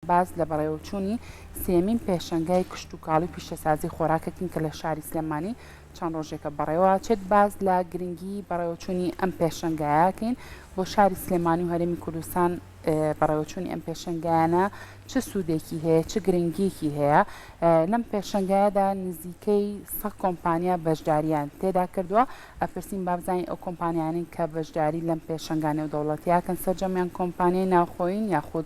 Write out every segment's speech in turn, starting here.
باز لە بەڕێوەچوونی سێمین پێشەنگای کشت و کاڵی پیشەسازی خۆراکەکەین کە لە شاری سلێمانی چەند ڕۆژێکە بەڕێوە چێت باز لە گرنگی بەڕێوەچوونی ئەم پێشەنگایەکەین بۆ شاری سلێمانی و هەرێمی کوردستان بەڕێوەچوونی ئەم پێشەنگایانە چ سوودێکی هەیە چ گرنگیەکی هەیە لەم پێشەنگایەدا نزیکەی 100 کۆمپانیا بەشداریان تێدا کردووە ئەپرسین بابزانین ئەو کۆمپانیانین کە بەشداری لەم پێشەنگانە و دەوڵەتیاکەن سەرجەمیان کۆمپانیای ناوخۆین یاخود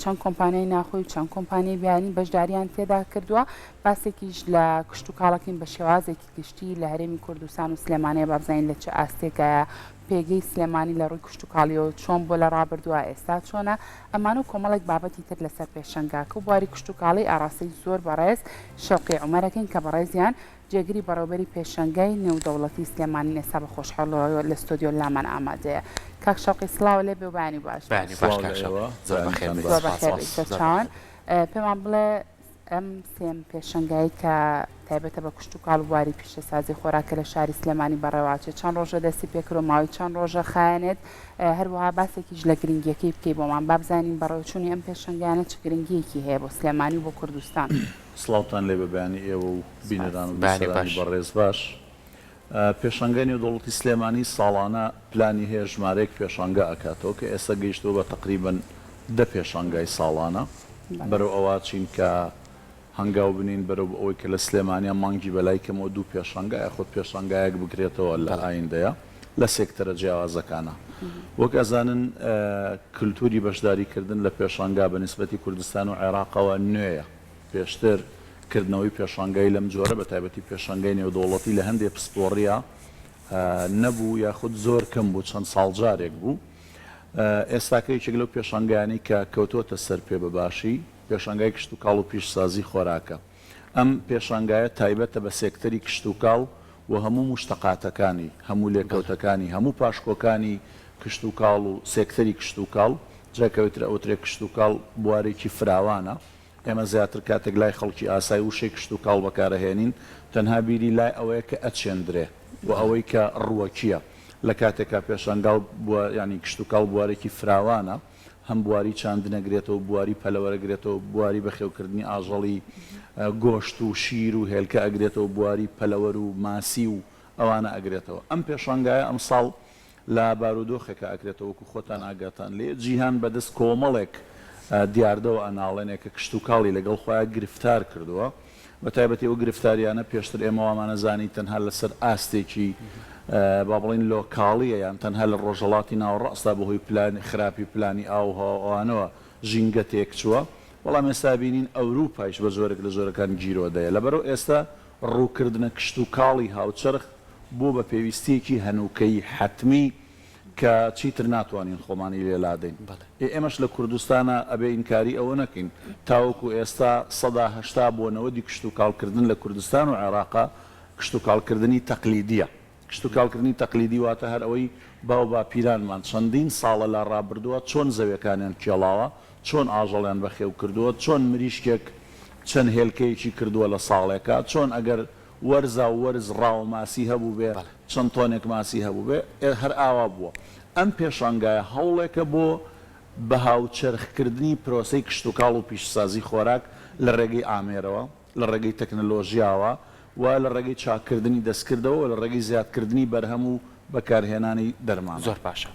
چەند کۆمپانیای ناخۆی و چەند کۆمپانیای بیانی بەشداریان تێدا کردووە باسێکیش لە کشت و کاڵەکەین بە شێوازێکی گشتی لە هەرێمی کوردستان و سلێمانەیە بابزانین لە چه ئاستێکایە پێگەی سلێمانی لە ڕووی کشت و کاڵیەوە چۆن بۆ لە ڕابردووە ئێستا چۆنە ئەمان و کۆمەڵێک بابەتی تر لەسەر پێشەنگاکە و بواری کشت و کاڵی ئاڕاستەی زۆر بەڕێز شەوقی عومەرەکەین کە بەڕێزیان جێگری بەڕێوەبەری پێشەنگای نێودەوڵەتی سلێمانی ئێستا بە خۆشحاڵەوە لە ستۆدیۆ لامان ئامادەیە کاک شەوقی سڵاو لێ بێ و بەیانی باش چاوان پێمان بڵێ ئەم سێم پێشەنگایی کە تایبەتە بە کشت و کاڵ واری پیشەسازی خۆراکە لە شاری سلێمانی بەڕێواچێت چەند ڕۆژە دەستی پێکرۆ ماوەی چەند ڕۆژە خایەنێت هەروەها باسێکیش لە گرنگیەکەی بکەی بۆمان بابزانین بەڕێوەچوونی ئەم پێشەنگیانە چ گرنگیەکی هەیە بۆ سلێمانی و بۆ کوردستان سڵاوتان لێ بە بەیانی ئێوە و بینەران و بیسەرانی بەڕێز باش پێشەنگای نێودەوڵەتی سلێمانی ساڵانە پلانی هەیە ژمارەیەک پێشەنگە ئەکاتەوە کە ئێستا گەیشتەوە بە تقریبەن 10 پێشەنگای ساڵانە بەرەو ئەوە چین کە هەنگاو بنین بەرەو ئەوەی کە لە سلێمانیا مانگی بەلای کەمەوە 2 پێشەنگای خۆت پێشەنگایەک بگرێتەوە لە ئایندەیە لە سێکتەرە جیاوازەکانە وەک ئەزانن کللتوری بەشداریکردن لە پێشەنگا بە نسبەتی کوردستان و عێراقەوە نوێیە پێشتر کردنەوەی پێشەنگای لەم جۆرە بە تایبەتی پێشەنگای نێودەوڵەتی لە هەندێک پسپۆڕیە نەبوو یاخود زۆر کەم بوو چەند ساڵجارێک بوو ئێستاکەیەکێک لەو پێشەنگایانی کە کەوتۆتە سەر پێ بەباشی پێشەنگای کشت و کاڵ و پیشسازی خۆراکە ئەم پێشەنگایە تایبەتە بە سێکتەری کشت و کاڵ و هەموو مشتەقاتەکانی هەموو لێکەوتەکانی هەموو پاشکۆکانی کشت و کاڵ و سێکتەری کشت و کاڵ جاکەوترە ئەوترێک کشت و کاڵ بوارێکی فراوانە ئێمە زیاتر کاتێک لای خەڵکی ئاسایی وشەی کشت و کاڵ بەکارەهێنین تەنها بیری لای ئەوەیە کە ئەچێندرێ و ئەوەی کە ڕووەکیە لە کاتێکا پێشەنگاڵ ینی کشت و کاڵ بوارێکی فراوانە هەم بواری چاندنەگرێتەوە بواری پەلەوەرەگرێتەوە بواری بەخێوکردنی ئاژەڵی گۆشت و شیر و هێلکە ئەگرێتەوە بواری پەلەوەر و ماسی و ئەوانە ئەگرێتەوە ئەم پێشەنگایە ئەم ساڵ لە بارودۆخێکە ئەگرێتەوە وەکو خۆتان ئاگاتان لێ جیهان بەدەست کۆمەڵێک دیاردەوە ئەناڵێنێک کە کشت و کاڵی لەگەڵ خۆیان گرفتار کردووە بە تایبەتی ئەو گرفتاریانە پێشتر ئێمە وامانەزانی تەنها لەسەر ئاستێکی با بڵین لۆکاڵیە یان تەنها لە ڕۆژەڵاتی ناوەڕاستدا بەهۆی پلانی خراپی پلانی ئاوهاوانەوە ژینگە تێک چووە بەڵام ئێستا بینین ئەوروپایش بە زۆرێک لە زۆرەکان گیرۆدەیە لەبەرەوە ئێستا ڕووکردنە کشت و کاڵی هاوچەرخ بۆ بە پێویستیەکی هەنووکەی حتمی کە چیتر ناتوانین خۆمانی لێلادەین ئێمەش لە کوردستانە ئەبێ ئینکاری ئەوە نەکەین تاوەکو ئێستا 180 بۆ 90 کشت و کاڵکردن لە کوردستان و عێراقا کشت و کاڵکردنی تەقلیدیە کشت و کاڵکردنی تەقلیدی واتە هەر ئەوەی باو باپیرانمان چەندین ساڵە لە ڕابردووە چۆن زەویەکانیان کێڵاوە چۆن ئاژەڵیان بەخێو کردووە چۆن مریشکێک چەند هێلکەیەکی کردووە لە ساڵێکە چۆن ئەگەر وەرزا و وەرز ڕاو ماسی هەبوو بێ چەند تۆنێک ماسی هەبوو بێ هەر ئاوا بووە ئەم پێشەنگایە هەوڵێکە بۆ بە هاوچەرخکردنی پرۆسەی کشت و کاڵ و پیشسازی خۆراک لە ڕێگەی ئامێرەوە لە ڕێگەی تەکنەلۆژیاوە و لە ڕێگەی چاکردنی دەستکردەوە لە ڕێگەی زیادکردنی بەرهەم و بەکارهێنانی دەرمان زۆر باشە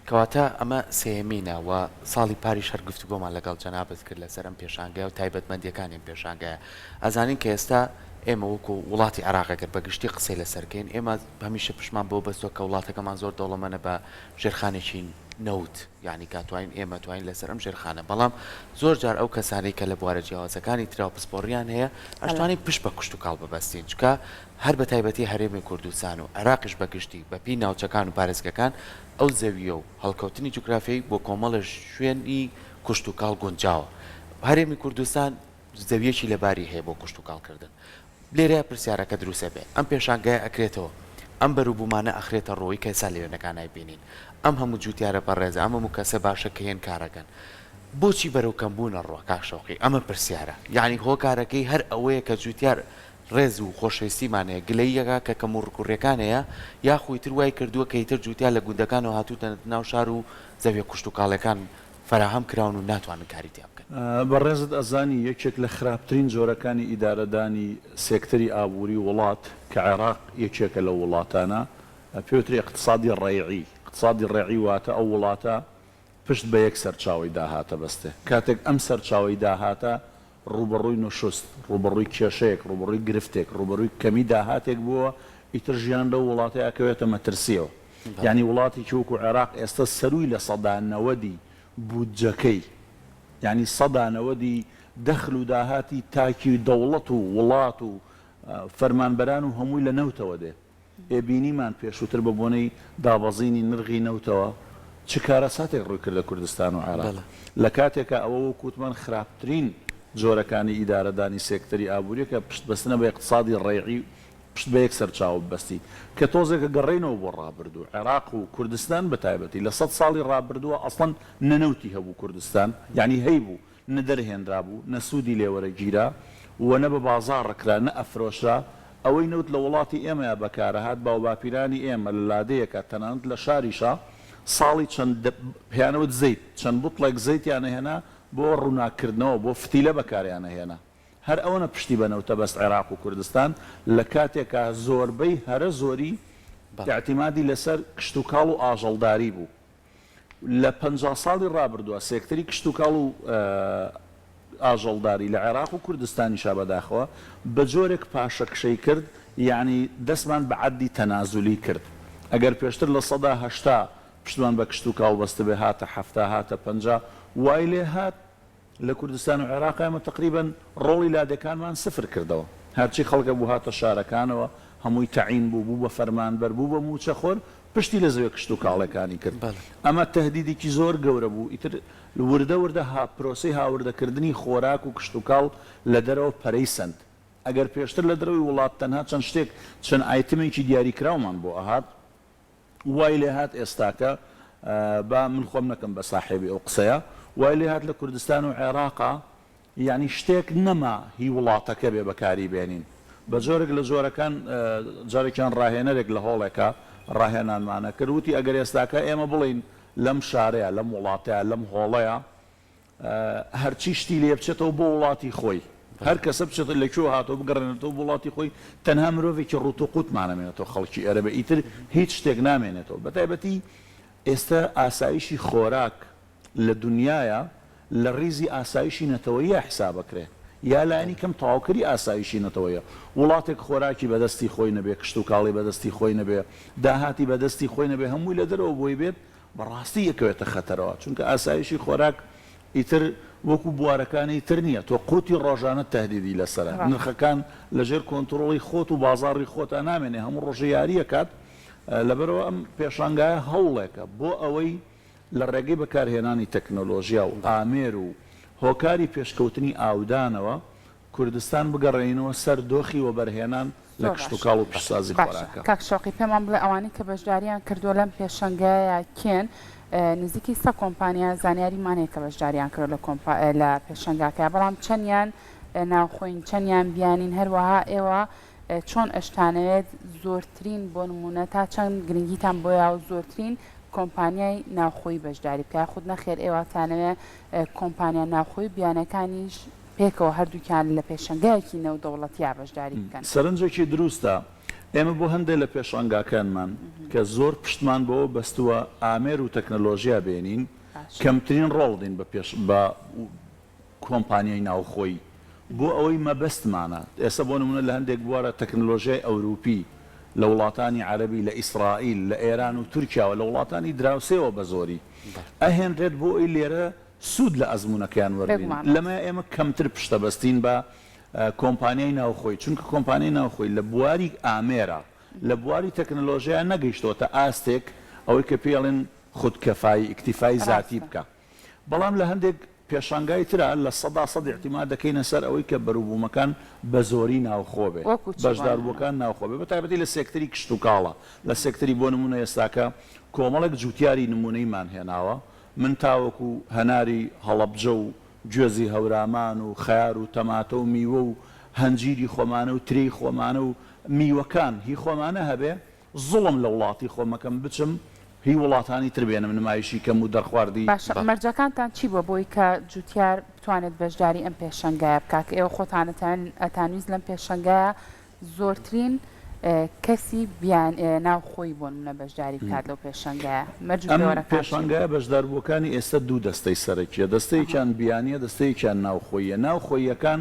کەواتە ئەمە سێمینە و ساڵی پاری شەرگفتوگۆمان لەگەڵ جەنابەت کرد لەسەر ئەم پێشانگای و تایبەتمەندیەکانی پێشانگایە ئەزانین کە ئێستا ئێمە وەکو وڵاتی عراقەکە بەگشتی قسەی لەسەرکەین ئێمە هەمیشە پشمان بۆ بەستۆ کە وڵاتەکەمان زۆر دەوڵەمەنە بە ژێرخانێکی نەوت یعنی کاتوانین ئێمە توانین لەسەر ئەم ژێرخانە بەڵام زۆر جار ئەو کەسانی کە لە بوارە جیاوازەکانی ترا و پسپۆڕیان هەیە ئەشتوانی پشت بە کشت و کاڵ ببەستین چکە هەر بە تایبەتی هەرێمی کوردستان و عێراقیش بەگشتی بە پی ناوچەکان و پارێزگەکان ئەو زەویە و هەڵکەوتنی جوگرافیایی بۆ کۆمەڵە شوێنی کشت و کاڵ گونجاوە هەرێمی کوردستان زەویەکی لەباری هەیە بۆ کشت و کاڵکردن لێرە پرسیارەکە دروستە بێ ئەم پێشانگای ئەکرێتەوە ئەم بەروبوومانە ئەخرێتە ڕۆی کە ئێستا لێوێنەکانای بینین ئەم هەموو جوتیارە بەڕێز ئەم هەموو کەسە باشە کە هێن کارەکەن بۆچی بەرەو کەمبوونە ڕۆ کاکشەوقی ئەمە پرسیارە یعنی هۆکارەکەی هەر ئەوەیە کە جوتیار ڕێز و خۆشەویستیمانەیە گلەیەکە کە کەم و ڕکوڕیەکانەیە یا خۆی تر وای کردووە کە ئیتر جوتیار لە گوندەکانەوە هاتووتە ناو شار و زەویە کشت و کاڵەکان فراهەم کراون و ناتوانن کاری تێ بکەن بەڕێزت ئەزانی یەکێک لە خراپترین جۆرەکانی ئیدارەدانی سێکتەری ئابووری وڵات کە عێراق یەکێکە لە وڵاتانە پێوتری اقتصادی ڕێعی اقتصادی ڕێعی واتە ئەو وڵاتە پشت بە یەک سەرچاوی داهاتە بەستێ کاتێک ئەم سەرچاوی داهاتە ڕوبەڕووی نوشست ڕوبەڕووی کێشەیەک ڕوبەڕووی گرفتێک ڕوبەڕووی کەمی داهاتێک بووە ئیتر ژیان لە وڵاتی ئەکەوێتە مەترسیەوە یعنی وڵاتی کەوکو عێراق ئێستا سەرووی لە سەدانەوەدی بودجەکەی یعنی سەدانەوەدی دەخل و داهاتی تاکی دەوڵەت و وڵات و فەرمانبەران و هەمووی لە نەوتەوە دێ ئێبینیمان پێشووتر بە بۆنەی دابەزینی نرخی نەوتەوە چ کارە ساتێک ڕووی کرد لە کوردستان و عێراق لە کاتێکە ئەوە وەکوتمان خراپترین جۆرەکانی ئیدارەدانی سێکتەری ئابووری کە پشت بەستنە بە اقتصادی ڕێعی پشت بە یەک سەرچاو بەستی کە تۆزێکە گەڕێنەوە بۆ ڕابردوو عێراق و کوردستان بە تایبەتی لە 100 ساڵی ڕابردووە ئەسڵەن نەنەوتی هەبوو کوردستان یعنی هەیبوو نەدەرهێنرا بوو نەسوودی لێوەرەگیرا و نە بە بازار ڕکرا نە ئەفرۆشرا ئەوەی نەوت لە وڵاتی ئێمەیە بەکارەهات باو باپیرانی ئێمە لە لادەیەکە تەنانەت لە شاریشە ساڵی چەند پێیانەوت زەیت چەند بوتڵێک زەیتیانە هێنا بۆ ڕووناکردنەوە بۆ فتیلە بەکاریانە هێنا هەر ئەوەنە پشتی بەنەوتە بەست عێراق و کوردستان لە کاتێکە زۆربەی هەرە زۆری اعتیمادی لەسەر کشت و کاڵ و ئاژەڵداری بوو لە 50 ساڵی ڕابردووە سێکتەری کشت و کاڵ و ئاژەڵداری لە عێراق و کوردستانیشا بەداخەوە بە جۆرێک پاشەکشەی کرد یعنی دەستمان بە عەدی تەنازولی کرد ئەگەر پێشتر لە سەدا هەشتا پشتمان بە کشت و کاڵ بەستە بێ هاتە هەفتا هاتە 50 وای لێ هات لە کوردستان و عێراق ئێمە تقریبا ڕۆڵی لادەکانمان سفر کردەوە هەرچی خەڵکە بوو هاتە شارەکانەوە هەمووی تەعین بوو بە فەرمانبەر بوو بە موچەخۆر پشتی لە زەوێ کشت و کاڵەکانی کرد ئەمە تەهدیدێکی زۆر گەورە بوو ئیتر وردە وردە پرۆسەی هاوردەکردنی خۆراک و کشت و کاڵ لە دەرەوە پەرەی سند ئەگەر پێشتر لە دەرەوەی وڵات تەنها چەند شتێک چەند ئایتمێکی دیاریکراومان بۆ ئەهات وای لێ هات ئێستاکە با من خۆم نەکەم بە ساحێبی ئەو قسەیە وای لێ هات لە کوردستان و عێراقا یعنی شتێک نەما هی وڵاتەکە بێ بەکاری بێنین بە جۆرێک لە جۆرەکان جارێکیان ڕاهێنەرێک لە هۆڵێکە ڕاهێنانمانە کردوتی ئەگەر ئێستاکە ئێمە بڵین لەم شارەیە لەم وڵاتەیە لەم هۆڵەیە هەرچی شتی لێ بچێتەوە بۆ وڵاتی خۆی هەر کەسە بچێت لەکوێ هاتەوە بگەڕێنێتەوە وڵاتی خۆی تەنها مرۆڤێکی ڕوت و قوتمانەمێنێتەوە خەڵکی ئەرەبە ئیتر هیچ شتێک نامێنێتەوە بەتایبەتی ئێستا ئاسایشی خۆراک لە دنیاە لە ڕیزی ئاسایشی نەتەوەیە حسابەکرێ یا لایانی کەم تەواوکەری ئاسایشی نەتەوەیە وڵاتێک خۆراکی بەدەستی خۆی نەبێ کشت و کاڵی بەدەستی خۆی نەبێ داهاتی بەدەستی خۆی نەبێ هەمووی لە دەرەوە بۆی بێت بەڕاستی یەکەوێتە خەتەرەوە چونکە ئاسایشی خۆراک ئیتر وەکو بوارەکانی تر نییە تۆ قوتی ڕۆژانە تەهدیدی لەسەرە نرخەکان لەژێر کۆنتترۆڵی خۆت و بازاڕی خۆتە نامێنێ هەموو ڕۆژە یاریەکات لەبەرەوە ئەم پێشانگایە هەوڵێکە بۆ ئەوەی لە ڕێگەی بەکارهێنانی تەکنۆلۆژیا و ئامێر و هۆکاری پێشکەوتنی ئاودانەوە کوردستان بگەڕێنەوە سەر دۆخی وەبەرهێنان لە کشت و کاڵ و پشتسازی خۆراکە کاکشۆقی پێمان بڵێ ئەوانەی کە بەشداریان کردووە لەم پێشەنگایە کێن نزیکی 100 کۆمپانیا زانیاریمانەیە کە بەشداریان کرد لە پێشەنگاکە بەڵام چەندیان ناوخۆین چەندیان بیانین هەروەها ئێوە چۆن ئەشتانەوێت زۆرترین بۆ نمونە تا چەند گرنگیتان بۆیە و زۆرترین کۆمپانیای ناوخۆی بەشداری بکە خود نەخێر ئێواتانەوێت کۆمپانیا ناوخۆی بیانەکانیش پێکەوە هەردووکیان لە پێشەنگایەکی نێودەوڵەتیە بەشداری بکەن سەرنجێکی دروستە ئێمە بۆ هەندێک لە پێشەنگاکانمان کە زۆر پشتمان بەوە بەستووە ئامێر و تەکنەلۆژیا بێنین کەمترین ڕۆڵدین بە کۆمپانیای ناوخۆی بۆ ئەوەی مەبەستمانە ئێستا بۆ نمونە لە هەندێک بوارە تەکنۆلۆژیای ئەوروپی لە وڵاتانی عەرەبی لە ئیسرائیل لە ئێران و تورکیاوە لە وڵاتانی دراوسێەوە بە زۆری ئەهێنرێت بۆ ئەی لێرە سوود لە ئەزمونونەکەیان وەربین لەمە ئێمە کەمتر پشتە بەستین بە کۆمپانیای ناوخۆی چونکە کۆمپانیای ناوخۆی لە بواری ئامێرە لە بواری تەکنۆلۆژیان نەگەیشتۆتە ئاستێک ئەوەی کە پێڵێن خودکەفایی ئیکتیفای ذاتی بکە بەڵام لە هەندێک پێشانگای ترە لە 100% احتیمال دەکەینە سەر ئەوەی کە بەروبوومەکان بە زۆری ناوخۆ بێ بەشداربووەکان ناوخۆ بێ بەتایبەتی لە سێکتەری کشت و کاڵە لە سێکتەری بۆ نمونە ئێستاکە کۆمەڵێک جوتیاری نمونەیمان هێناوە من تاوەکو هەناری هەڵەبجە و گوێزی هەورامان و خەیار و تەماتە و میوە و هەنجیری خۆمانە و ترێی خۆمانە و میوەکان هی خۆمانە هەبێ زوڵم لە وڵاتی خۆمەکەم بچم هی وڵاتانی تر بێنم نمایشی کەم و دەرخواردی مەرجەکانتان چی بۆ بۆی کە جوتیار بتوانێت بەشداری ئەم پێشەنگایە بکات کە ئێوە خۆتانەتان ئەتانویست لەم پێشەنگایە زۆرترین کەسی بیان ناوخۆی بۆ نمونە بەشداری بکات لەو پێشەنگایە ئەم پێشەنگایە بەشداربووەکانی ئێستا دوو دەستەی سەرەکیە دەستەیەکیان بیانیە دەستەیەکیان ناوخۆیە ناوخۆیەکان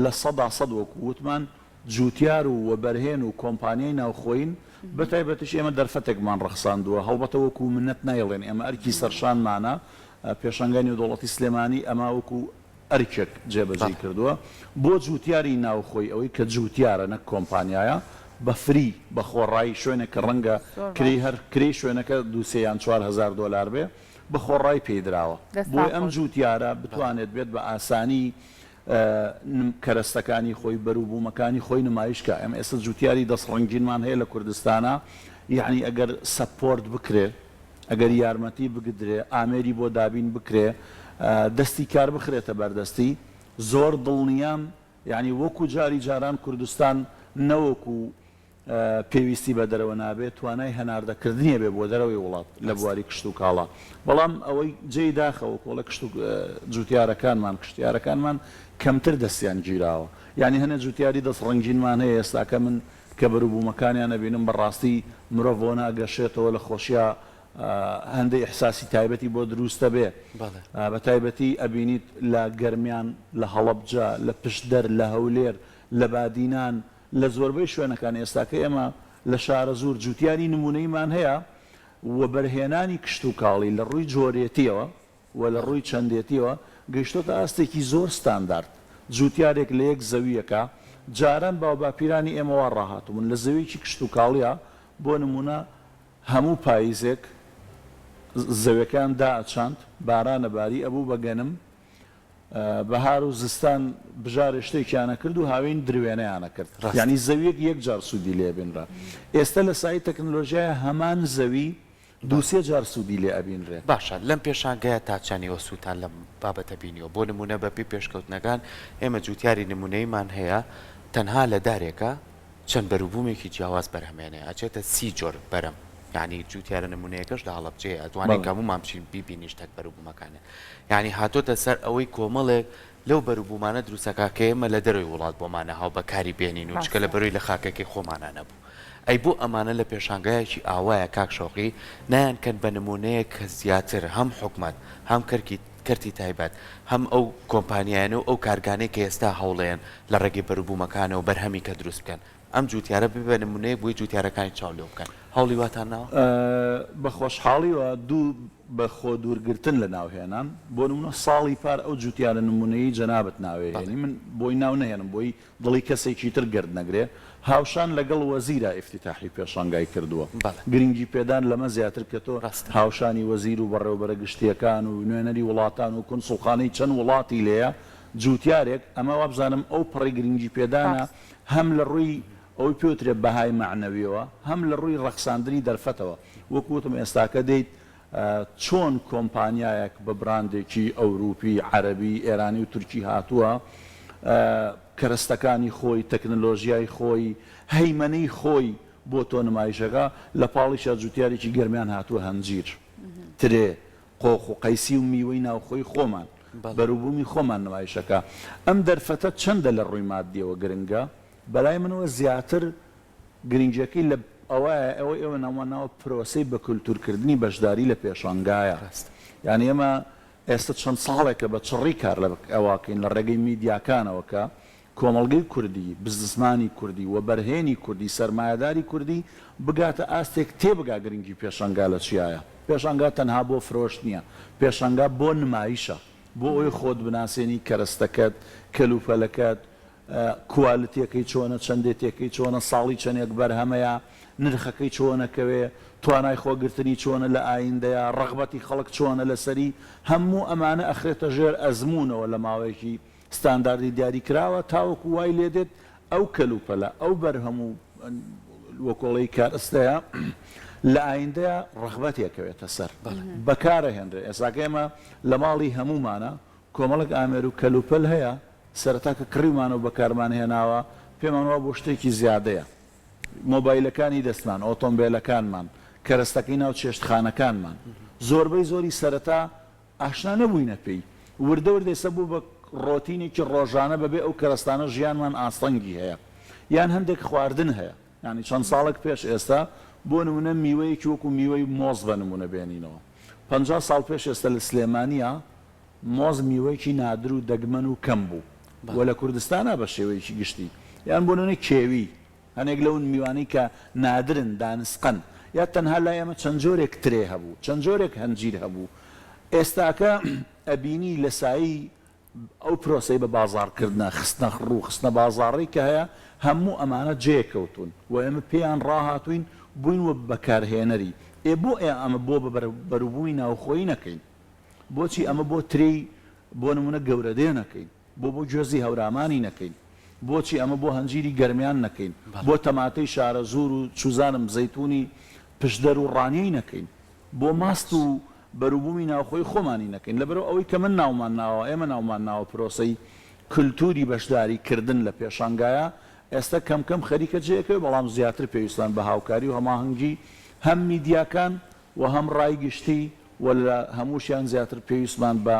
لە 100% وەکو وتمان جوتیار و وەبەرهێن و کۆمپانیای ناوخۆین بەتایبەتیش ئێمە دەرفەتێکمان ڕەخساندووە هەڵبەتە وەکو منەت نایڵێن ئێمە ئەرکی سەرشانمانە پێشەنگای دەوڵەتی سلێمانی ئەما وەکو ئەرکێک جێبەجێ کردووە بۆ جوتیاری ناوخۆی ئەوەی کە جوتیارە نەک کۆمپانیایە بە فری بە خۆڕایی شوێنێک کە ڕەنگە کری شوێنەکە $2,000 یان $4,000 بێ بە خۆڕای پێدراوە بۆی ئەم جوتیارە بتوانێت بێت بە ئاسانی کەرەستەکانی خۆی بەروبوومەکانی خۆی نمایشکە ئەم ئێستا جوتیاری دەستڕنگینمان هەیە لە کوردستانە یعنی ئەگەر سەپۆرت بکرێ ئەگەر یارمەتی بگدرێ ئامێری بۆ دابین بکرێ دەستی کار بخرێتە بەردەستی زۆر دڵنیام یعنی وەکو جاری جاران کوردستان نەوەکو پێویستی بە دەرەوە نابێت توانای هەناردەکردنیە بێ بۆ دەرەوەی وڵات لە بواری کشت و کاڵا بەڵام ئەوەی جێی داخەوە کۆڵە کشت و جوتیارەکانمان کشتیارەکانمان کەمتر دەستیان گیراوە یعنی هەنە جوتیاری دەست ڕنگینمان هەیە ئێستاکە من کە بەروبوومەکانیان نەبینم بەڕاستی مرۆڤ ناگەشێتەوە لە خۆشیە هەندەی ئیحساسی تایبەتی بۆ دروستە بێ بە تایبەتی ئەبینیت لە گەرمیان لە هەڵەبجە لە پشتدەر لە هەولێر لە بادینان لە زۆربەی شوێنەکان ئێستاکە ئێمە لە شارە زۆر جوتیاری نمونەیمان هەیە و بەرهێنانی کشت و کاڵی لە ڕووی جۆرێتیەوە و لە ڕووی چەندێتیەوە گەیشتۆتە ئاستێکی زۆر ستاندارد جوتیارێک لە یەک زەویەکە جاران باوباپیرانی ئێمەوە ڕاهاتوون لە زەویەکی کشت و کاڵیە بۆ نمونە هەموو پاییزێک زەویەکان داچاند بارانە باری ئەبوو بەگەنم بەهار و زستان بژارێ شتێکیانە کرد و هاوین درێنەیانە کرد یعنی زەویەک یەک جار سوودی لێ بێنرا ئێستا لە سای تەکنۆلۆژیای هەمان زەوی دووسێ جار سوودی لێ ئەبینرێت باشە لەم پێشانگایە تا چەندیوە سووتان لەم بابەتە بینیەوە بۆ نمونە بەپی پێشکەوتنەکان ئێمە جوتیاری نمونەیمان هەیە تەنها لە دارێکە چەند بەروبوومێکی جیاواز بەرهەمێنێ ئەچێتە 30 جۆر بەرەم یعنی جوتیارە نمونەیەکەش لە هەڵەبجێ ئەتوانین هەمومان بچین بیبینی شتێک بەروبوومەکانە یعنی هاتۆتە سەر ئەوەی کۆمەڵێک لەو بەروبوومانە دروستەکە ئێمە لە دەروی وڵات بۆمانە هاو بەکاری بێنین و چکە لە بەروی لە خاکەکەی خۆمانە نەبوو ئەی بۆ ئەمانە لە پێشانگایەکی ئاوایە کاکشۆقی نایانکەن بە نمونەیە کە زیاتر هەم حکومەت هەم کەرتی تایبەت هەم ئەو کۆمپانیایانە و ئەو کارگانەی کە ئێستا هەوڵێن لە ڕێگەی بەروبوومەکانە و بەرهەمی کە دروست بکەن ئەم جوتیارە ببێ نمونەیە بۆی جوتیارەکانی چاولێ بکەن هەوڵی واتانەوە بە خۆشحاڵیەوە دوو بە خۆ دوورگرتن لە ناوهێنان بۆ نمونە ساڵی پار ئەو جوتیارە نمونەیی جەنابەت ناوێنی من بۆی ناو نەهێنم بۆی دڵی کەسێکی تر گرد نەگرێ هاوشان لەگەڵ وەزیرە ئیفتتاحی پێشانگای کردووە گرنگی پێدان لەمە زیاتر کە تۆ هاوشانی وەزیر و بەڕێوەبەرە گشتیەکان و نوێنەری وڵاتان و کونسوڵخانەی چەند وڵاتی لێیە جوتیارێک ئەمە وابزانم ئەو پڕی گرنگی پێدانە هەم لە ڕووی ئەوی پێوترێ بەهای معنەویەوە هەم لە ڕووی ڕەخساندنی دەرفەتەوە وەکوتم ئێستاکە دەیت چۆن کۆمپانیایەک بە براندێکی ئەوروپی عەرەبی ئێرانی و تورکی هاتووە کەرەستەکانی خۆی تەکنۆلۆژیای خۆی هەیمەنەی خۆی بۆ تۆ نمایشەکە لە پاڵیشە جوتیارێکی گەرمیان هاتووە هەنجیر ترێ قۆخ و قەیسی و میوەی ناوخۆی خۆمان بەروبوومی خۆمان نمایشەکە ئەم دەرفەتە چەندە لە ڕووی مادیەوە گرنگە بەلای منەوە زیاتر گرنگیەکەی لە ئەوەی ئێوە ناواناوە پرۆسەی بە کولتورکردنی بەشداری لە پێشانگایە یعنی ئێمە ئێستا چەند ساڵێکە بە چڕی کار لە ئەواکەین لە ڕێگەی میدیاکانەوەکە کۆمەڵگەی کوردی بزنسمانی کوردی و بەرهێنی کوردی سەرمایهداری کوردی بگاتە ئاستێک تێبگا گرنگی پێشانگا لە چیایە پێشانگا تەنها بۆ فرۆش نییە پێشانگا بۆ نمایشە بۆ ئەوی خۆت بناسیێنی کەرەستەکەت کەلوپەلەکەت کوالتیەکەی چۆنە چەندێتێکەکەی چۆنە ساڵی چەندێک بەرهەمەیە نرخەکەی چۆنەکەوێ توانای خۆگرتنی چۆنە لە ئایندەیە ڕەغبەتی خەڵک چۆنە لەسەری هەموو ئەمانە ئەخرێتە ژێر ئەزمونەوە لە ماوەیەکی ستانداردی دیاری کراوە تاوەکو وای لێ دێت ئەو کەلوپەلە ئەو بەرهەموو وەکۆڵی کارستەیە لە ئایندەیە ڕەغبەتێکەوێتە سەر بەکارە هێنرێ ئێساکە ئێمە لە ماڵی هەمومانە کۆمەڵک ئامێر و کەلوپەل هەیە سەرەتاکە کڕیمان و بەکارمان هێناوە پێمانەوە بۆ شتێکی زیادەیە مۆبایلەکانی دەستمان ئۆتۆمبیلەکانمان کەرەستەکەی ناو چێشتخانەکانمان زۆربەی زۆری سەرەتا ئاشنا نەبووینە پێی وردە وردێسە بوو بە ڕۆتینێکی ڕۆژانە بەبێ ئەو کەرەستانە ژیانمان ئاسەنگی هەیە یان هەندێک خواردن هەیە ینی چەند ساڵێک پێش ئێستا بۆ نمونە میوەیەکی وەکو میوەی مۆز بە نمونە بێنینەوە 50 ساڵ پێش ئێستا لە سلێمانیە مۆز میوەیەکی نادر و دەگمەن و کەم بوو وە لە کوردستانە بە شێوەیەکی گشتی یان بۆ نمونە کێوی هەنێک لەون میوانەی کە نادرن دانسقن یا تەنها لای ئێمە چەند جۆرێک ترێ هەبوو چەند جۆرێک هەنجیر هەبوو ئێستاکە ئەبینی لە سایی ئەو پرۆسی بە بازارکردنە خستنە ڕوو خستنە بازاڕی کە هەیە هەموو ئەمانە جێکەوتون و ئێمە پێیان ڕاهاتوین بووین وە بەکارهێنەری بۆ ئەمە بۆ بەروبووی ناوخۆی نەکەین بۆچی ئەمە بۆ تری بۆ نمونە گەورەدێ نەکەین بۆ گوێزی هەورامانی نەکەین بۆچی ئەمە بۆ هەنجیری گەرمیان نەکەین بۆ تەماتەی شارە زور و چوزانم زەیتونی پشدەر و ڕانیەی نەکەین بۆ ماست و بەروبوومی ناوخۆی خۆمانی نەکەین لەبەرەوە ئەوەی کە من ناومان ناوە ئێمە ناومان ناوە پرۆسەی کللتوری بەشداری کردن لە پێشانگایە ئێستا کەم کەم خەریکە جێەکەوێ بەڵام زیاتر پێویستان بە هاوکاری و هەماهەنگی هەم میدیاکان و هەم ڕایگشتی و لە هەمووشیان زیاتر پێویستمان بە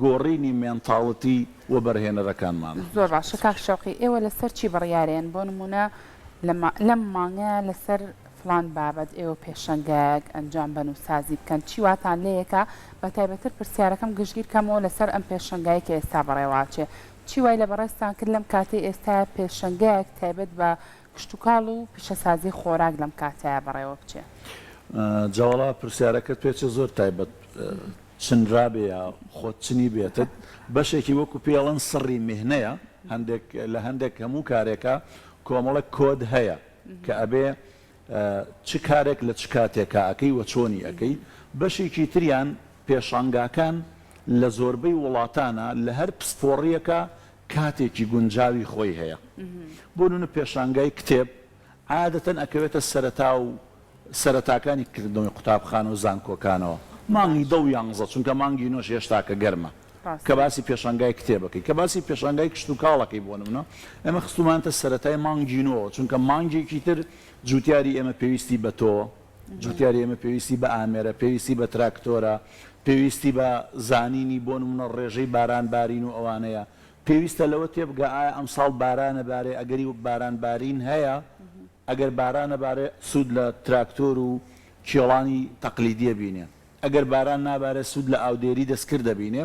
گۆڕینی مێنتاڵەتی و بەرهێنەرەکانمان زۆر باشە کاک شەوقی ئێوە لەسەر چی بڕیارێن بۆ نمونە لەم مانگە لەسەر فلان بابەت ئێوە پێشەنگایەک ئەنجام بن و سازی بکەن چی واتان لەیەکە بە تایبەتر پرسیارەکەم گشتگیر کەمەوە لەسەر ئەم پێشەنگایی کە ئێستا بەڕێواچێ چی وای لە بەڕێستان کرد لەم کاتێ ئێستا پێشەنگایەک تایبەت بە کشتتوکاڵ و پیشەسازی خۆراک لەم کاتەیە بەڕێوە بچێ جاوەڵا پرسیارەکەت پێچە زۆر تایبەت چنرابێ خۆت چنی بێتت بەشێکی وەکو پێڵەن سڕی میهنەیە هەندێک لە هەندێک هەموو کارێکە کۆمەڵە کۆد هەیە کە ئەبێ چ کارێک لە چ کاتێکە ئەەکەی وە چۆنی ئەەکەی بەشێکی تریان پێشانگاکان لە زۆربەی وڵاتانە لە هەر پسپۆڕیەکە کاتێکی گونجاوی خۆی هەیە بۆ نونە پێشانگای کتێب عادەتەن ئەکەوێتە سەرەتا و سەرەتاکانی کردنەوەی قوتابخانە و زانکۆکانەوە مانگی 11 چونکە مانگی نۆش هێشتاکە گەرمە کە باسی پێشانگای کتێبەکەی کە باسی پێشانگای کشت و کاڵەکەی بۆ نمونە ئێمە خستومانتە سەرەتای مانگینەوە چونکە مانگێکی تر جوتیاری ئێمە پێویستی بە تۆ جوتیاری ئێمە پێویستی بە ئامێرە پێویستی بە تراکتۆرە پێویستی بە زانینی بۆ نمونە ڕێژەی بارانبارین و ئەوانەیە پێویستە لەوە تێبگە ئایا ئەمساڵ بارانە بارێ ئەگەری بارانبارین هەیە ئەگەر بارانە بارێ سوود لە تراکتۆر و کێڵانی تەقلیدیە بینێ ئەگەر باران نابارێت سوود لە ئاودێری دەستکرد دەبینێ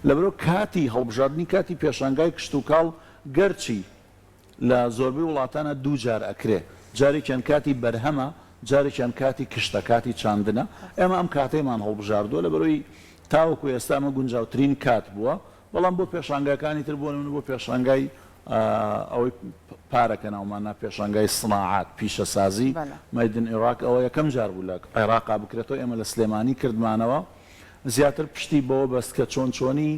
لەبەرەوە کاتی هەڵبژاردننی کاتی پێشانگای کشت و کاڵ گەرچی لە زۆربەی وڵاتانە دوو جار ئەکرێ جارێکیان کاتی بەرهەمە جارێکیان کاتی کشتە کاتی چاندنە ئێمە ئەم کاتەیمان هەڵبژاردووە لەبەرەوەی تاوەکو ئێستا ئەمە گونجاوترین کات بووە بەڵام بۆ پێشانگاکانی تر بۆ بۆ پێشانگای ئەوەی پارەکە ناومانە پێشانگای سناعات پیشەسازی مەیدن عێراق ئەوە یەکەم جار بوو لە عێراقا بکرێتەوە ئێمە لە سلێمانی کردمانەوە زیاتر پشتی بەوە بەست کە چۆن چۆنی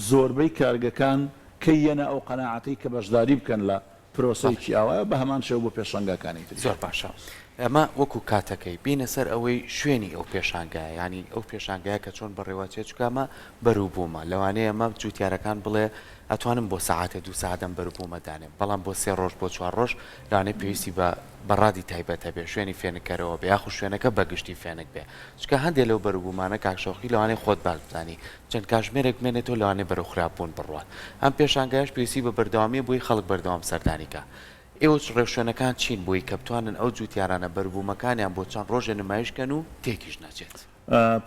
زۆربەی کارگەکان کەیەنە ئەو قەناعەتی کە بەشداری بکەن لە پرۆسەیەکی ئاوایە بە هەمان شێو بۆ پێشانگاکانی تر زۆر باشە ئەمە وەکو کاتەکەی بینە سەر ئەوەی شوێنی ئەو پێشانگایە ینی ئەو پێشانگایە کە چۆن بەڕێوەچێت چکامە بەروبوومە لەوانەیە ئەمە جوتیارەکان بڵێ ئەتوانم بۆ ساعاتە دو ساعتم بەروبوومەدانێن بەڵام بۆ 3 ڕۆژ بۆ 4 ڕۆژ لەوانەیە پێویستی بە بەڕادی تایبەتە بێ شوێنی فێنکەرەوە بێ یاخو شوێنەکە بەگشتی فێنک بێ چکە هەندێک لەو بەروبوومانە کاکشۆخی لەوانەیە خۆت بازبزانی چەند کاژمێرێک بمێنێتەوە لەوانەیە بەرەو خراپبوون بڕوات ئەم پێشانگایش پێویستی بە بەردەوامی بووی خەڵک بەردەوام سەردانیکە ئێوە ڕێوشوێنەکان چین بووی کە بتوانن ئەو جوتیارانە بەروبوومەکانیان بۆ چەند ڕۆژە نمایشکەن و تێکیش ناچێت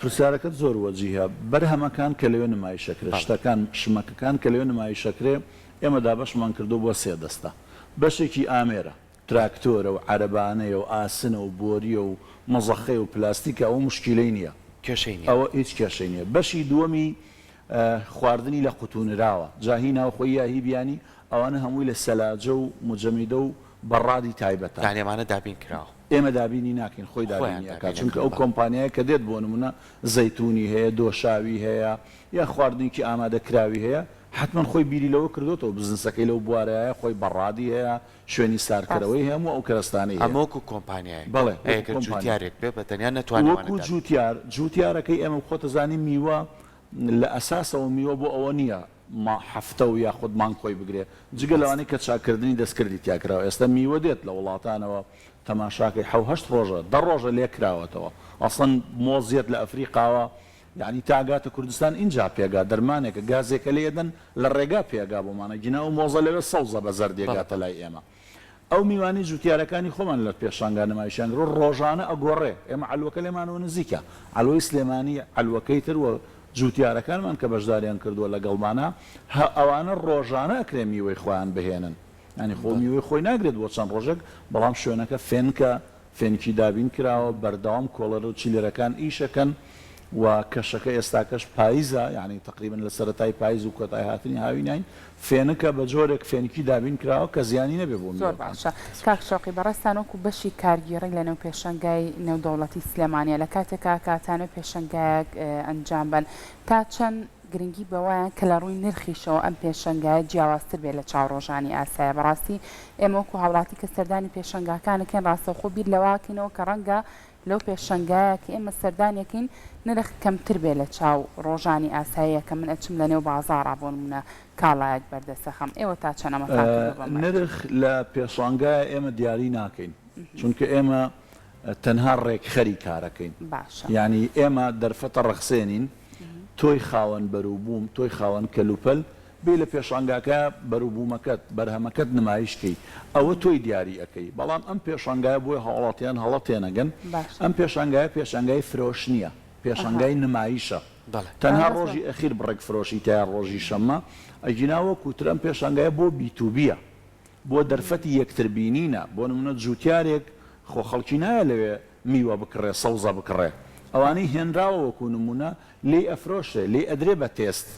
پرسیارەکەت زۆر وەجیهە بەرهەمەکان کە لەوێ نمایشەکرێ شتەکان شمەکەکان کە لەوێ نمایشەکرێ ئێمە دابەشمان کردو بۆ 3 دەستە بەشێکی ئامێرە تراکتۆرە و عەرەبانەیە و ئاسنە و بۆریە و مەزەخەی و پلاستیکە ئەو مشکیلەی نییە کێشەی ئەوە هیچ کێشەی نییە بەشی دووەمی خواردنی لە قوتونراوە جاهی ناوخۆی یاهی بیانی ئەوانە هەمووی لە سەلاجە و مجەمیدە و بەڕادی تایبەتە دانێمانە دابین کراوە ئێمە دابینی ناکەین خۆی دابینیەکە چونکە ئەو کۆمپانیایە کە دێت بۆ نمونە زەیتونی هەیە دۆشاوی هەیە یا خواردنێکی ئامادەکراوی هەیە حتمما خۆی بیری لەوە کردوتەوە بزنسەکەی لەو بوارەیە خۆی بەڕادی هەیە شوێنی سارکەرەوەی هەموو ئەو کەرستانەی ئەمەوەکو کۆمپانیای بەڵێ جوتیارێک بێ بەتەنیا نەتوانێت جوتیارەکەی ئێمە خۆتەزانی میوە لە ئەساسەوە میوە بۆ ئەوە نییە هەفتە و یاخود مانگ خۆی بگرێ جگە لەوانەی کە چاکردنی دەستکردی تیاکراوە ئێستا میوە دێت لە وڵاتانەوە تەماشاکەی حەوهەشت ڕۆژە دە ڕۆژە لێ کراوەتەوە ئەسڵەن مۆزیەت لە ئەفریقاوە یعنی تاگاتە کوردستان اینجا پێگا دەرمانێکە گازێکە لێدەن لە ڕێگا پێگا بۆمانە گینا و مۆزە لەوێ سەوزە بە زەردێگاتە لای ئێمە ئەو میوانی جوتیارەکانی خۆمان لە پێشانگا نمایشیان ڕۆژانە ئەگۆڕێ ئێمە علوەکە لێمانەوە نزیکە علوەی سلێمانی علوەکەی تر و جوتیارەکانمان کە بەشداریان کردووە لەگەڵمانە ئەوانە ڕۆژانە ئەکرێ میوەی خۆیان بهێنن ینی خۆ میوەی خۆی ناگرێت بۆ چەند ڕۆژێک بەڵام شوێنەکە فێنکە فێنکی دابین کراوە بەردەوام کۆڵەر و چیلەرەکان ئیشەکەن و کەشەکە ئێستاکەش پاییزە یعنی تقریبن لە سەرەتای پاییز و کۆتای هاتنی هاوینین فێنەکە بە جۆرێک فێنکی دابین کراوە کە زیانی نەبێ بۆ زۆر باشە کاک شەوقی بەڕێستان وەکو بەشی کارگیری لە نێو پێشەنگای نێودەوڵەتی سلێمانیە لە کاتێکا کاتانە پێشەنگایەک ئەنجام بن تا چەند گرنگی بەوەیان کە لە ڕووی نرخیشەوە ئەم پێشەنگایە جیاوازتر بێت لە چاوڕۆژانی ئاسایە بەڕاستی ئێمە وەکو هاوڵاتی کە سەردانی پێشەنگاکانەکەن ڕاستەوخۆ بیر لەواکەینەوە کە ڕەنگە لەو پێشەنگایە کە ئێمە سەردانیەکەین نرخ کەمتر بێ لە چاو ڕۆژانی ئاساییە کە من ئەچم لە نێو بازاڕا بۆ نمونە کاڵایەک بەردەستەخەم ئێوە تا چەنەمەتان نرخ لە پێشەنگایە ئێمە دیاری ناکەین چونکە ئێمە تەنها ڕێکخەری کارەکەین ینی ئێمە دەرفەتە ڕەخسێنین تۆی خاوەن بەروبووم تۆی خاوەن کەلوپەل بێ لە پێشانگاکە بەروبوومەکەت بەرهەمەکەت نمایشکەی ئەوە تۆی دیاری ئەەکەی بەڵام ئەم پێشانگایە بۆی هاوڵاتیان هەڵە تێنەگەن ئەم پێشانگایە پێشانگای فرۆش نییە پێشانگای نمایشە تەنها ڕۆژی ئەخیر بڕێک فرۆشی تا ڕۆژی شەممە ئەجیناوە کوتر ئەم پێشانگایە بۆ بیتوبیە بۆ دەرفەتی یەکتربینینە بۆ نمونە جوتیارێک خۆ خەڵکی نایە لەوێ میوە بکڕێ سەوزە بکڕێ ئەوانەی هێنراوە وەکو نمونە لێ ئەفرۆشێ لێ ئەدرێ بە تێست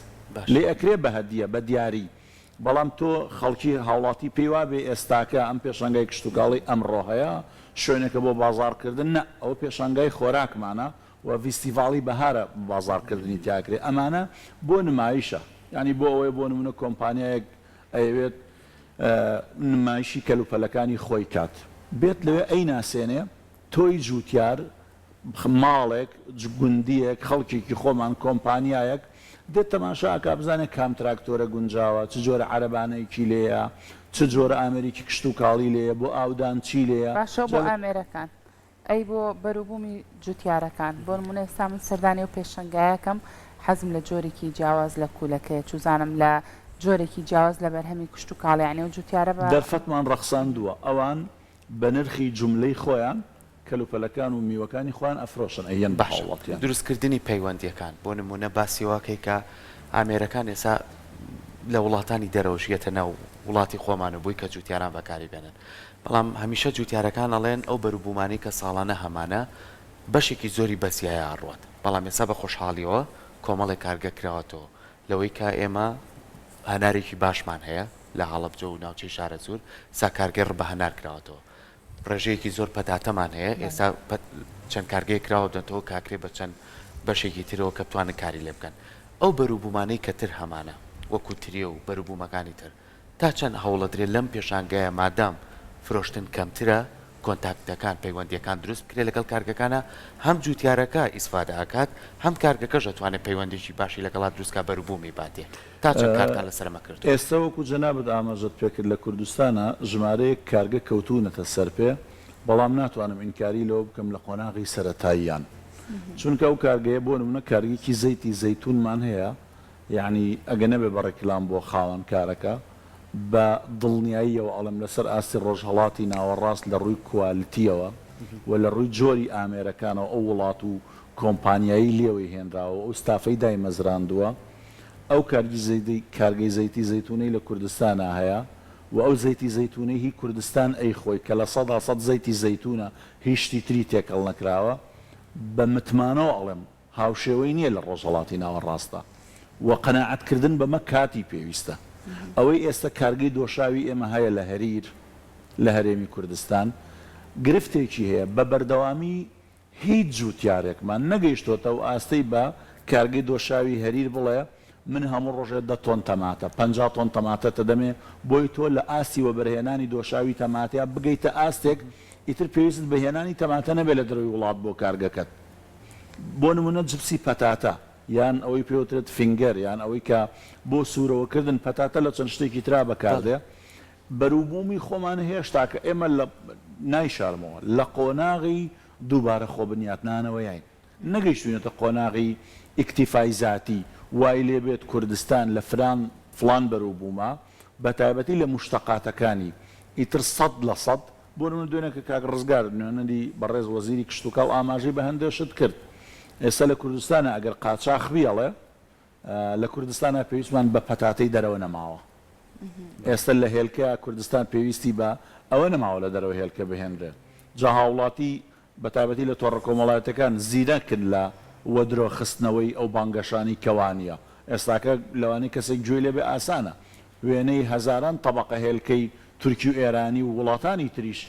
لێ ئەکرێ بە هەدیە بە دیاری بەڵام تۆ خەڵکی هاوڵاتی پێیوا بێ ئێستاکە ئەم پێشانگای کشتتوگاڵی ئەمڕۆ هەیە شوێنێکە بۆ بازارکردن نە ئەو پێشانگای خۆراکمانە و ڤیستیڤاڵی بەهارە بازارکردنی تیاکرێ ئەمانە بۆ نمایشە ینی بۆ ئەوەیە بۆ نمونە کۆمپانیایەک ئەوێت نمایشی کەلوپەلەکانی خۆی کات بێت لەوێ ئەی ناسێنێ تۆی جوتیار ماڵێک گوندیەک خەڵکێکی خۆمان کۆمپانیایەک دێت تەماشاکە بزانێت کام تراکتۆرە گونجاوە چ جۆرە عەرەبانەیەکی لێیە چ جۆرە ئامریکی کشت و کاڵی لێیە بۆ ئاودان چی لێیە باشە بۆ ئامێرەکان ئەی بۆ بەروبوومی جوتیارەکان بۆ نمونە ئێستا من سەردانی و پێشەنگایەکەم حەزم لە جۆرێکی جیاواز لە کوولەکەی چوزانم لە جۆرێکی جیاواز لە بەرهەمی کشت و کاڵیانێ و جوتیارە بە دەرفەتمان ڕەخساندووە ئەوان بە نرخی جوملەی خۆیان کەلوپەلەکان و میوەکانی خۆیان ئەفرۆشن ئەیەن بەحوڵەتیان دروستکردنی پەیوەندیەکان بۆ نمونە باسیواکەی کە ئامێرەکان ئێستا لە وڵاتانی دەرەوشیەتە ناو وڵاتی خۆمانە بووی کە جوتیاران بەکاری بێنن بەڵام هەمیشە جوتیارەکان ئەڵێن ئەو بەروبوومانی کە ساڵانە هەمانە بەشێکی زۆری بەسیایە ئاڕوات بەڵام ئێستا بە خۆشحاڵیەوە کۆمەڵێک کارگە کراوەتەوە لەوەی کە ئێمە هەنارێکی باشمان هەیە لە هەڵەبجە و ناوچەی شارە زور ساکارگەڕ بە هەنار کراوەتەوە ڕێژەیەکی زۆر پەتاتەمان هەیە ئێستا چەند کارگەی کراوە دەنەوە کاکرێ بە چەند بەشێکی ترەوە کە بتوانن کاری لێ بکەن ئەو بەروبوومانەی کە تر هەمانە وەکو تریە و بەروبوومەکانی تر تا چەند هەوڵە درێت لەم پێشانگایە مادام فرۆشتن کەمترە کۆنتاکتەکان پەیوەندیەکان دروست بکرێت لەگەڵ کارگەکانە هەم جوتیارەکە ئیسفادە ئاکات هەم کارگەکەش دەتوانێت پەیوەندێکی باشی لەگەڵات دروستکە بەروبوومی باتێ تا چەند کارتان لەسەرمە کرد ئێستا وەکو جەنابەت ئاماژەت پێکرد لە کوردستانە ژمارەیەک کارگە کەوتونەتە سەر پێ بەڵام ناتوانم ئینکاری لەوە بکەم لە قۆناغی سەرەتاییان چونکە ئەو کارگەیە بۆ نمونە کارگێکی زەیتی زەیتونمان هەیە یعنی ئەگە نەبێ بە ڕێکلام بۆ خاوەن کارەکە بە دڵنیاییەوە ئەڵم لەسەر ئاستی ڕۆژهەڵاتی ناوەڕاست لە ڕووی کوالیتیەوە و لە ڕووی جۆری ئامێرەکانەوە ئەو وڵات و کۆمپانیایی لێوەی هێنراوە ئەو ستافەی دایمەزراندووە ئەو کارگەی زەیتی زەیتونەی لە کوردستانە هەیە و ئەو زەیتی زەیتونەی هی کوردستان ئەی خۆی کە لە 100% زەیتی زەیتونە هیچ تری تێکەڵ نەکراوە بە متمانەوە ئەڵێم هاوشێوەی نییە لە ڕۆژهەڵاتی ناوەڕاستە و قەناعەتکردن بەمە کاتی پێویستە ئەوەی ئێستا کارگەی دۆشاوی ئێمە هەیە لە هەریر لە هەرێمی کوردستان گرفتێکی هەیە بە بەردەوامی هیچ جوتیارێکمان نەگەیشتۆتە و ئاستەی بە کارگەی دۆشاوی هەریر بڵێ من هەموو ڕۆژێ 10 تۆن تەماتە 50 تۆن تەماتە دەمێ بۆی تۆ لە ئاستی وە بەرهێنانی دۆشاوی تەماتیا بگەیتە ئاستێک ئیتر پێویست بەهێنانی تەماتە نەبێت لە دەروی وڵات بۆ کارگەکەت بۆ نمونە جپسی پەتاتە یان ئەوەی پێوترێت فینگەر یان ئەوەی کە بۆ سوورەوەکردن پەتاتە لە چەند شتێکی ترا بەکاردێ بەروبوومی خۆمان هێشتا کە ئێمە لە نایشارمەوە لە قۆناغی دووبارە خۆبنیاتنانەوەیین نەگەیشتوینەتە قۆناغی ئیکتیفای زاتی وای لێ بێت کوردستان لە فلان بەروبوومە بە تایبەتی لە مشتەقاتەکانی ئیتر 100% بۆ نمونە دوێنێکە کاک ڕزگار نوێنەری بەڕێز وەزیری کشتتوکاو ئاماژەی بە هەندێک شت کرد ئێستا لە کوردستانە ئەگەر قاچاق بیاڵێ لە کوردستانە پێویستمان بە پەتاتەی دەرەوە نەماوە ئێستا لە هێلکە کوردستان پێویستی بە ئەوە نەماوە لە دەرەوە هێلکە بهێنرێت جا هاوڵاتی بە تایبەتی لە تۆڕە کۆمەڵایەتەکان زیرەکن لە وەدرۆ خستنەوەی ئەو بانگەشانی کەوانیە ئێستاکە لەوانەی کەسێک گوێ لێ بێ ئاسانە وێنەی هەزاران تەبەقە هێلکەی تورکی و ئێرانی و وڵاتانی تریش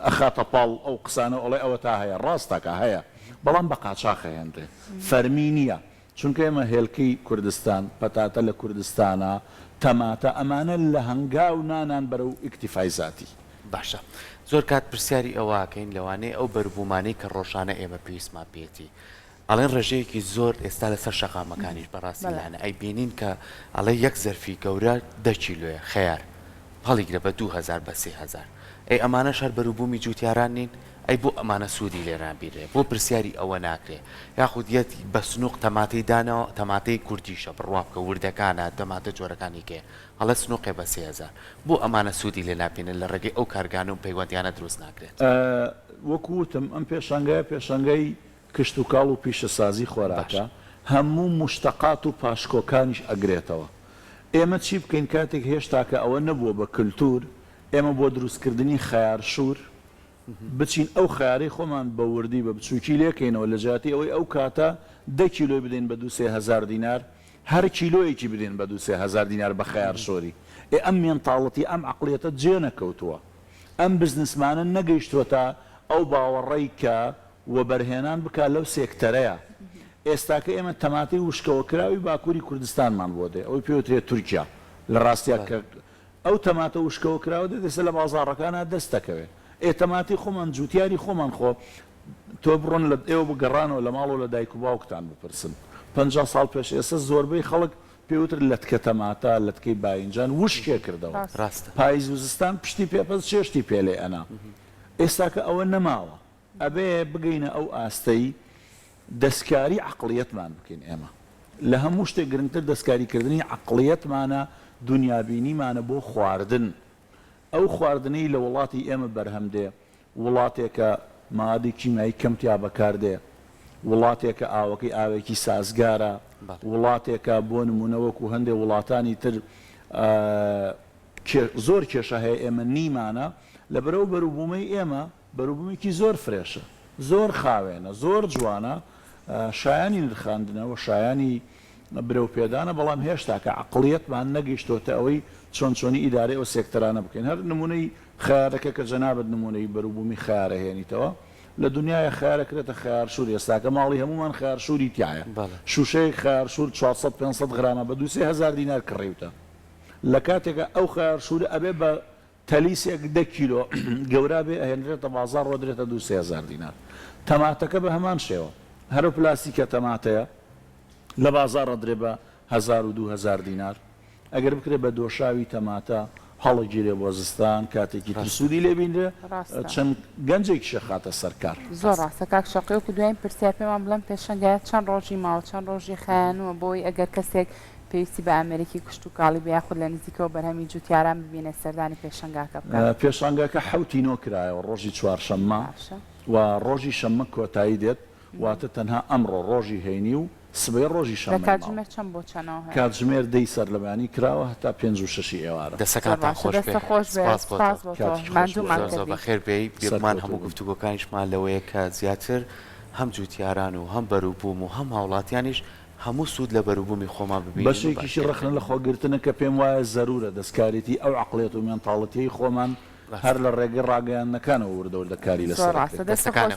ئەخاتە پاڵ ئەو قسانە ئەڵێ ئەوە تا هەیە ڕاستەکە هەیە بەڵام بە قاچاق هێنرێت فەرمی نییە چونکە ئێمە هێلکەی کوردستان پەتاتە لە کوردستانە تەماتە ئەمانە لە هەنگاو نانان بەرەو ئیکتیفای زاتی باشە زۆر کات پرسیاری ئەوواکەین لەوانەیە ئەو بەربوومانەی کە ڕۆژانە ئێمە پێویستمان پێێتی ئەڵێن ڕێژەیەکی زۆر ئێستا لەسەر شەقامەکانیش بەڕاستی لاەنە ئەی بینین کە ئەڵێ یەک زەرفی گەورە 10 کیلۆیە خەیار هەڵیگرە بە 2000 بە 3000 ئەی ئەمانە شەر بەروبوومی جوتیاران نین ئەی بۆ ئەمانە سوودی لێران بیرێ بۆ پرسیاری ئەوە ناکرێ یاخود یەتی بە سنووق تەماتەی دانەوە تەماتەی کوردیشە بڕوابکە وردەکانە تەماتە جۆرەکانی کێ هەڵە سنووقێ بە 3000 بۆ ئەمانە سوودی لێ ناپێنن لە ڕێگەی ئەو کارگانە و پەیوەندیانە دروست ناکرێت وەکوتم ئەم پێشەنگای کشت و کاڵ و پیشەسازی خۆراکە هەموو مشتەقات و پاشکۆکانیش ئەگرێتەوە ئێمە چی بکەین کاتێک هێشتا کە ئەوە نەبووە بە کللتور ئێمە بۆ دروستکردنی خەیارشور بچین ئەو خیارەی خۆمان بە وردی بە بچووکی لێکەینەوە لە جاتی ئەوەی ئەو کاتە 10 کیلۆی بدەین بە 2-3 دینار هەر کیلۆیەکی بدەین بە 2-3 دینار بە خەیار شۆری ئەم مێنتاڵەتی ئەم عقلێتە جێ نەکەوتووە ئەم بزنسمانە نەگەیشتووەتە ئەو باوەڕێی کە وەبەرهێنان بکات لەو سێکتەرەیە ئێستاکە ئێمە تەماتی وشکەوە کراوی باکووری کوردستانمان بۆ دێ ئەوی پێوترێت تورکیا لە ڕاستیا کە ئەو تەماتە وشکەوە کراوە دەدەسە لە بازاڕەکانە دەست دەکەوێت ئێتەماتی خۆمان جوتیاری خۆمان خۆ تۆ بڕۆن لە ئێوە بگەڕانەوە لە ماڵەوە لە دایک و باوکتان بپرسن 50 ساڵ پێش ئێستا زۆربەی خەڵک پێوتر لەتکە تەماتە لەتکەی باینجان وشکێ کردەوە پاییز و زستان پشتی پێپەس چێشتی پێلێ ئەنا ئێستاکە ئەوە نەماوە ئەبێ بگەینە ئەو ئاستەی دەستکاری عقلیەتمان بکەین ئێمە لە هەموو شتێک گرنگتر دەستکاریکردنی عقلیەتمانە دنیابینیمانە بۆ خواردن ئەو خواردنەی لە وڵاتی ئێمە بەرهەمدێ وڵاتێکە مادی کیمایی کەمتیا بەکاردێ وڵاتێکە ئاوەکەی ئاوێکی سازگارە وڵاتێکە بۆ نمونەوەکو هەندێک وڵاتانی تر زۆر کێشە هەیە ئێمە نیمانە لە بەرەو بەروبوومەی ئێمە بەروبوومێکی زۆر فرێشە زۆر خاوێنە زۆر جوانە شایانی نرخاندنەوە شایانی برەو پێدانە بەڵام هێشتا کە عقلیەتمان نەگەیشتۆتە ئەوەی چۆنچۆنی ئیدارەی ئەو سێکتەرانە بکەین هەر نمونەی خیارەکە کە جەنابەت نمونەی بەروبوومی خیارە هێنیتەوە لە دنیای خیارەکرێتە خیارشور ئێستاکە ماڵی هەمومان خیارشوری تایە شوشەی خیارشور 400-500 غرامە بە 2-3 دینار کڕیوتە لە کاتێکە ئەو خیارشورە ئەبێ بە تەلیسێک 10 کیلۆ گەورا بێ ئەهێنرێتە بازار ڕۆدرێتە 2-3 دینار تەماتەکە بە هەمان شێوە هەرو پلاسیکە تەماتەیە لە بازارڕە درێ بە 1000-2000 دینار ئەگەر بکرێت بە دۆشاوی تەماتە هەڵەگیرێ بۆ زستان کاتێکی ترسوودی لێبینرێ چەند گەنجێکی شەخاتە سەرکار زۆر ڕاستە کاک شەقی و دوایین پرسیار پێمان بڵم پێشەنگایە چەند ڕۆژی ماوە چەند ڕۆژی خەیانەوە بۆی ئەگەر کەسێک پێویستی بە ئەمریکی کشت و کاڵی بیاخود لە نزیکەوە بەرهەمی جوتیاران ببینێ سەردانی پێشەنگاکە بکات پێشەنگاکە حوتی نۆ کرایەوە ڕۆژی چوارشەممە و ڕۆژی شەممە کۆتایی دێت واتە تەنها ئەمڕۆ ڕۆژی هەینی و سبەی ڕۆژی شەممە کاتژمێر چەند بۆ چەنەوە کاتژمێر 10 سەرلەمانی کراوە هەتا 5-6 ئێوارە دەسەکانتان خۆش بەخێر بێی بیرمان هەموو گفتوگۆکانیشمان لەوەیە کە زیاتر هەم جوتیاران و هەم بەروبووم و هەم هاوڵاتیانیش هەموو سوود لە بەروبوومی خۆمان ببین بەشێکیشی ڕخنە لە خۆگرتنە کە پێم وایە زەرورە دەستکاریتی ئەو عقلێت و مێنتاڵەتی خۆمان هەر لە ڕێگەی ڕاگەیانەکانەوە وردەوردەکاری لەسەر دەستەکان